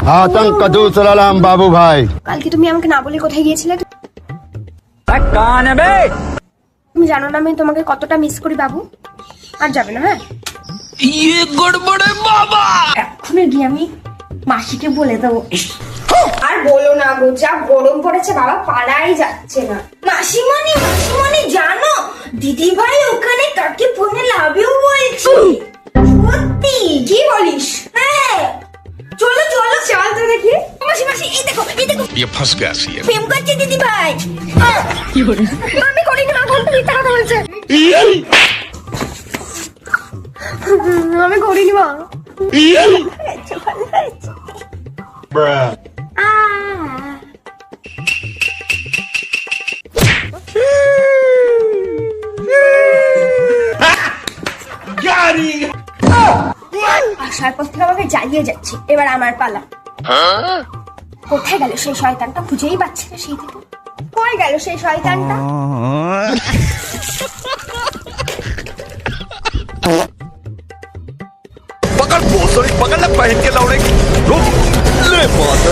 आतंक का दूसरा नाम बाबू भाई। কালকে তুমি আমাকে না বলে কোথায় গিয়েছিলে? তুমি জানো না আমি তোমাকে কতটা মিস করি বাবু। আর যাবে না হ্যাঁ? এক্ষুনি গিয়ে আমি মাসিকে বলে দেবো। আর বলো না গো, যা গরম পড়েছে বাবা, পাড়াই যাচ্ছে না। মাসিমণি জানো দিদি ভাই ওখানে কাকে ফোনে লাভিও বলছে। সত্যি? কি বলিস? হ্যাঁ চলো চলো চল তো দেখি। মাসি এই দেখো ये फंस गया सी है। প্রেম করছে দিদি ভাই। আমি করিনি, মা বলতে মিথ্যা কথা বলছে। আমি করিনি মা। আসার পর থেকে আমাকে জ্বালিয়ে যাচ্ছে, এবার আমার পালা। কোথায় গেল সেই শয়তানটা? খুঁজেই পাচ্ছে না সেই থেকে। কই গেল সেই শয়তানটা? पकड़ बहुत सारी पकड़ ले पहन के लौड़े ले माता